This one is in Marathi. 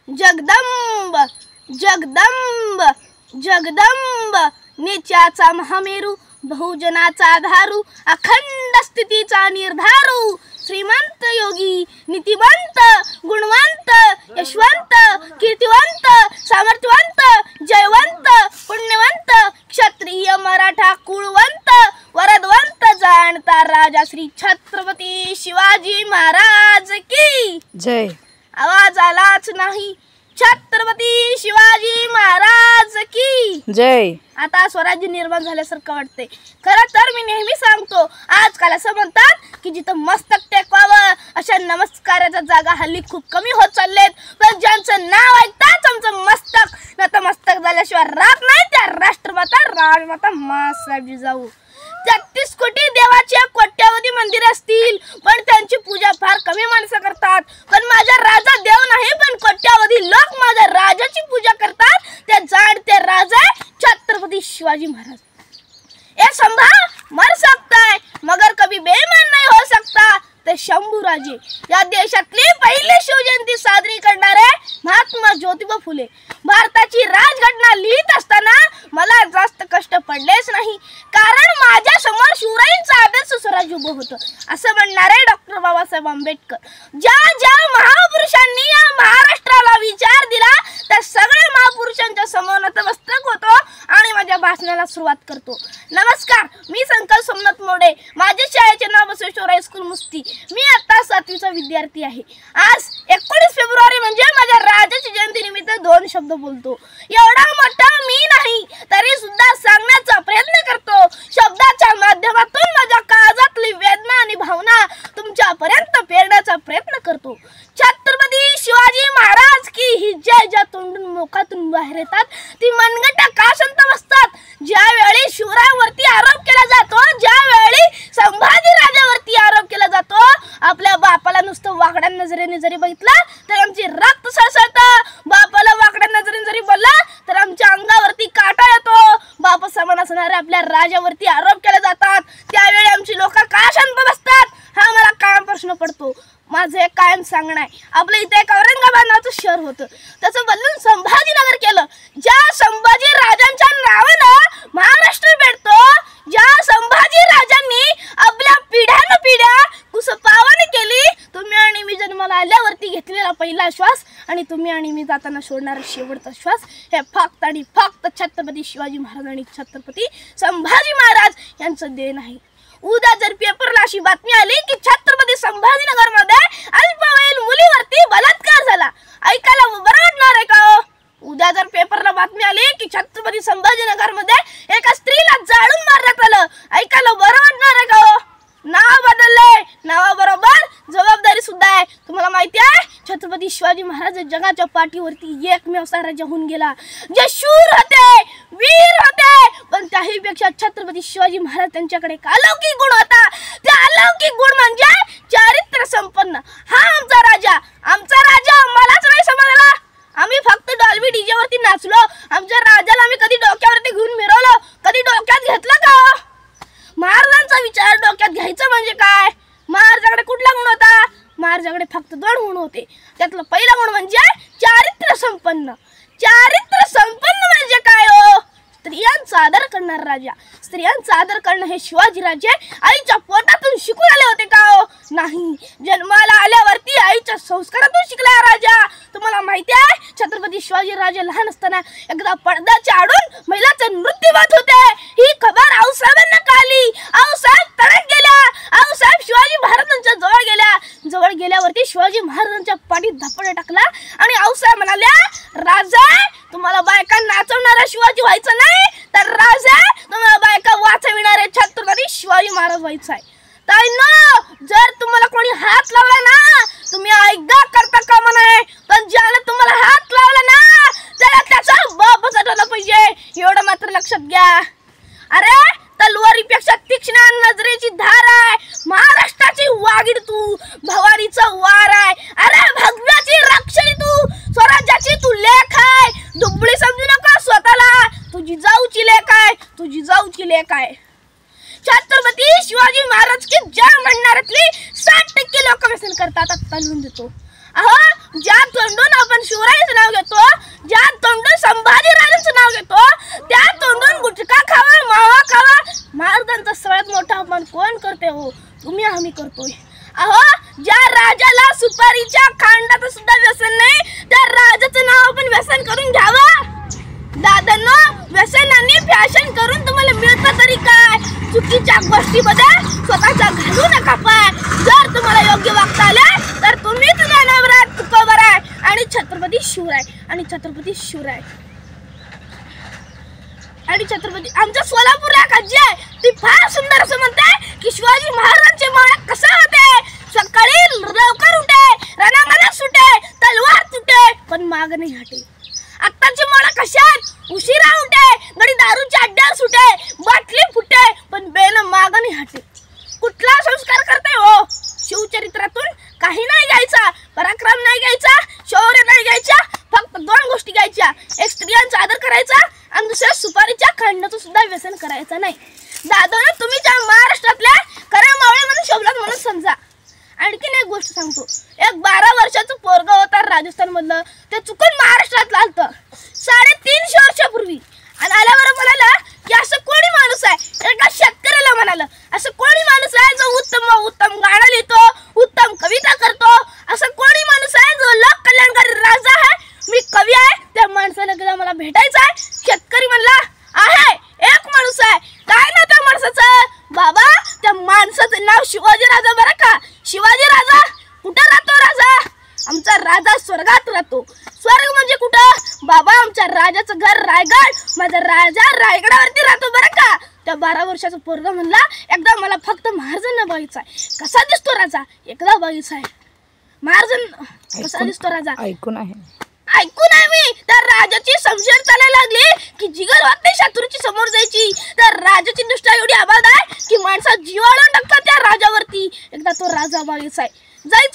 जगदंब जगदंब जगदंब, नित्याचा महामेरू, बहुजनाचा धारू, अखंड स्थितीचा निर्धारू, श्रीमंत योगी, नीतिवंत, गुणवंत, यशवंत, कीर्तिवंत, सामर्थ्यवंत, जयवंत, पुण्यवंत, क्षत्रिय मराठा कुळवंत, वरदवंत, जाणता राजा श्री छत्रपती शिवाजी महाराज की जय. आवाज आलाच नाही. छत्रपती शिवाजी महाराज की जय. आता स्वराज्य निर्माण झाल्यासारखं वाटते. खरं तर मी नेहमी सांगतो, आजकाल असं म्हणतात की जिथं मस्तक टेकवावं अशा नमस्काराच्या जागा हल्ली खूप कमी होत चाललेत. पण ज्यांचं नाव ऐकताच आमचं मस्तक नतमस्तक झाल्याशिवाय राहत नाही त्या राष्ट्रमाता राजमाता माँसाहेब जिजाऊ. 33 कोटी देवाची कोट्यावधी मंदिरे असतील, पण त्यांची पूजा फार कमी माणसं करतात. पण माझा राजा देव नाही, पण कोट्यावधी लोक माझ्या राजाची पूजा करतात. ते जाणते राजा छत्रपती शिवाजी महाराज. ये संभा मर सकता है मगर कभी बेईमान नहीं हो सकता. ते शंभूराजे या देशातली पहिली शिवजयंती साजरी करणारे महात्मा ज्योतिबा फुले. भारताची राजघटना लिहित असताना मला जास्त कष्ट पडलेच नाही, कारण माझ्या समोर शिवरायांचं आदर्श स्वराज्य उभं होतं असं म्हणणारे डॉक्टर बाबासाहेब आंबेडकर. ज्या ज्या महापुरुषांनी या महाराष्ट्राला विचार दिला त्या सगळ्या महापुरुषांच्या समोर नतमस्तक होतो आणि माझ्या भाषणाला सुरुवात करतो. नमस्कार, मी संकल्प सोमनाथ मोडे. माझ्या शाळेचे नाव बसवेश्वर हायस्कूल मुस्ती. मी आता 7वीचा विद्यार्थी आहे. आज 19 फेब्रुवारी म्हणजे माझ्या राजाची जयंती निमित्त 2 शब्द बोलतो. एवढा मोठा मी नाही तरी सुद्धा सांगण्याचा प्रयत्न करतो. शब्दाच्या माध्यमातून माझ्या काळजातली वेदना आणि भावना तुमच्यापर्यंत पेरण्याचा प्रयत्न करतो. छत्रपती शिवाजी महाराज की ही जय ज्या तोंडून मुखातून बाहेर येतात ती मनगटा का शांत बसतात. ज्यावेळी शिवरायांवरती आरोप केला जातो, ज्यावेळी संभाजी राजावरती आरोप केला जातो, आपल्या बापाला नुसतं वाकड्या नजरेने जरी बघितलं तर आमची रक्त सळसळतं. बापाला वाकड्या नजरेने जरी बोलला तर आमच्या अंगावरती काटा येतो. बाप समान असणाऱ्या आपल्या राजावरती आरोप केले जातात, त्यावेळी आमची लोक का शांत बसतात हा मला कायम प्रश्न पडतो. माझं एक कायम सांगणं आहे, आपल्या इथे एक औरंगाबाद नावाचं शहर होतं, त्याचं बदलून संभाजीनगर केलं. ज्या संभाजी राजांच्या नावानं महाराष्ट्र भेटतो, ज्या संभाजी राजांनी आपल्या पिढ्यान पिढ्या कुसपावणी केली, तुम्ही आणि मी जन्माला आल्यावरती घेतलेला पहिला श्वास आणि तुम्ही आणि मी जाताना सोडणारा शेवटचा श्वास, हे फक्त आणि फक्त छत्रपती शिवाजी महाराज आणि छत्रपती संभाजी महाराज यांचं देण आहे. उद्या जर पेपरला अशी बातमी आली की छत्रपती संभाजीनगर मध्ये अल्पवयीन मुलीवरती बलात्कार झाला, ऐकायला बरं वाटणार आहे का? उद्या जर पेपरला बातमी आली की छत्रपती संभाजीनगर मध्ये एका स्त्रीला जाळून मारण्यात आलं, ऐकायला बरं वाटणार आहे का? नाव बदललंय, नावाबरोबर जबाबदारी सुद्धा आहे. तुम्हाला माहिती आहे छत्रपती शिवाजी महाराज जगाच्या पाठीवरती एकमेव असा राजा होऊन गेला जे शूर होते, वीर होते, पण त्याही पेक्षा छत्रपती शिवाजी महाराज त्यांच्याकडे एक अलौकिक गुण होता. ते अलौकिक गुण म्हणजे चारित्र्य संपन्न. हा आमचा राजा मलाच नाही समजला. आम्ही फक्त डॉल्बी डीजे वरती नाचलो, आमच्या राजाला आम्ही कधी डोक्यावरती घेऊन मिरवलं, कधी डोक्यात घेतलं का? महाराजांचा विचार डोक्यात घ्यायचं म्हणजे काय? महाराजाकडे कुठला गुण होता? महाराजाकडे फक्त 2 गुण होते. त्यातला पहिला गुण म्हणजे चारित्र्य संपन्न. चारित्र्य संपन्न म्हणजे काय हो? स्त्रियांचा आदर करणारा राजा. स्त्रियांचा आदर करणं हे शिवाजीराजे आईच्या पोटातून शिकून आले होते का हो? नाही, जन्माला आल्यावरती आईच्या संस्कारातून शिकला राजा. तुम्हाला माहिती आहे छत्रपती शिवाजी राजे लहान असताना एकदा पडद्याच्या आडून महिलाचं नृत्य पाहत होते. ही खबर आऊसाहेबांना कळली. आऊसाहेब तडक गेल्या. आऊसाहेब शिवाजी महाराजांच्या जवळ गेल्यावरती शिवाजी महाराजांच्या पाठीत धप्पड टाकला आणि आऊसाहेब म्हणाल्या, राजा तुम्हाला बायका नाचवणारा शिवाजी व्हायचं नाही, तर राजा तुम्हाला बायका वाचविणारे छत्रपती शिवाजी महाराज व्हायचं आहे. ताईंनो, जर तुम्हाला कोणी हात लावला ना तुम्ही ऐका करता कामा नये, पण ज्याला तुम्हाला हात लावला ना त्याला त्याचा बापच आठवला पाहिजे, एवढं मात्र लक्षात घ्या. अरे तलवारीपेक्षा तीक्ष्ण नजरेची धार आहे, महाराष्ट्राची वागीड तू, भवानीचं वार आहे. अरे भगव्याची रक्षणी तू, स्वराज्याची तू लेख आहे. दुबळी समजू नका स्वतःला, तुझी जाऊची लेख आहे, तुझी जाऊची लेख आहे. छत्रपती शिवाजी महाराज की जय म्हणणाऱ्यातली 60% लोक व्यसन करतात. आता चालवून देतो. अहो ज्या तोंडून आपण शिवरायांचं नाव घेतो, ज्या तोंडून संभाजीराजांचं नाव घेतो, त्या तोंडून गुटखा खावा, मावा खावा. महाराजांचा सगळ्यात मोठा अपमान कोण करते हो? तुम्ही, आम्ही करतोय. अहो, ज्या राजाला सुपारीच्या खांडाचं सुद्धा व्यसन नाही, त्या राजाचं नाव आपण व्यसन करून घ्यावं. दादांनो, व्यसनाने फॅशन करून तुम्हाला मिळतं तरी काय? चुकीच्या गोष्टीमध्ये स्वतःचा घालू नका पाय. जर तुम्हाला योग्य वागता आले तर तुम्हीच ज्ञानावर आहे, तुकोबर आहे आणि छत्रपती शिवराय आणि छत्रपती शिवराय आणि छत्रपती. आमच्या सोलापूरला एक आजी आहे, ती फार सुंदर असं म्हणते की शिवाजी महाराजांचे माळ कसे होते? सकाळी लवकर उठे, रणांगणात सुटे, तलवार तुटे, पण माग नाही हटे. आत्ताची माळ कशा आहेत? उशिरा उठे, गडी दारूच्या अड्ड्यावर सुटे, बाटली फुटे, पण बेन माग नाही हटे. कुठला संस्कार करते हो? शिवचरित्रातून काही नाही घ्यायचा, पराक्रम नाही घ्यायचा, शौर्य नाही घ्यायचा, फक्त दोन गोष्टी घ्यायच्या. एक स्त्रियांचा आदर करायचा आणि दुसऱ्या सुपारीच्या खांडाचं सुद्धा व्यसन करायचं नाही. दादाने तुम्ही ज्या महाराष्ट्रातल्या खरे मावळे म्हणून शोभलात म्हणून समजा. आणखीन एक गोष्ट सांगतो. एक 12 वर्षाचं पोरग होता राजस्थान मधलं, ते चुकून महाराष्ट्रात आलतं 350 वर्षापूर्वी आणि आल्यावर म्हणाला की असं कोणी माणूस आहे? एका शेतकऱ्याला म्हणाला, असं कोणी माणूस आहे जो उत्तम गाणं लिहितो, उत्तम कविता करतो? असं कोणी माणूस आहे जो लोक कल्याणकारी राजा आहे? मी कवी आहे, त्या माणसाला एकदा मला भेटायचं आहे. शेतकरी म्हणला, आहे एक माणूस आहे. काय ना त्या माणसाचं? बाबा, त्या माणसाचं नाव शिवाजी राजा बरं का. शिवाजी राजा कुठं राहतो? राजा आमचा राजा स्वर्गात राहतो. स्वर्ग म्हणजे कुठं? बाबा, आमच्या राजाचं घर रायगड, माझा राजा रायगडावरती राहतो बरं का. त्या 12 वर्षाचा पोरगा म्हणला, एकदा मला फक्त महाराजांना बघायचं आहे. कसा दिसतो राजा? एकदा बघायचं आहे. महाराज कसा दिसतो राजा? ऐकून आहे मी. त्या राजाची समशेर चालायला लागली की जिगर वाटते शत्रूची समोर जायची. त्या राजाची दृष्टी एवढी आबाद आहे की माणसा जीवाळून टाकतात त्या राजावरती. एकदा तो राजा बघायचा आहे. जायचं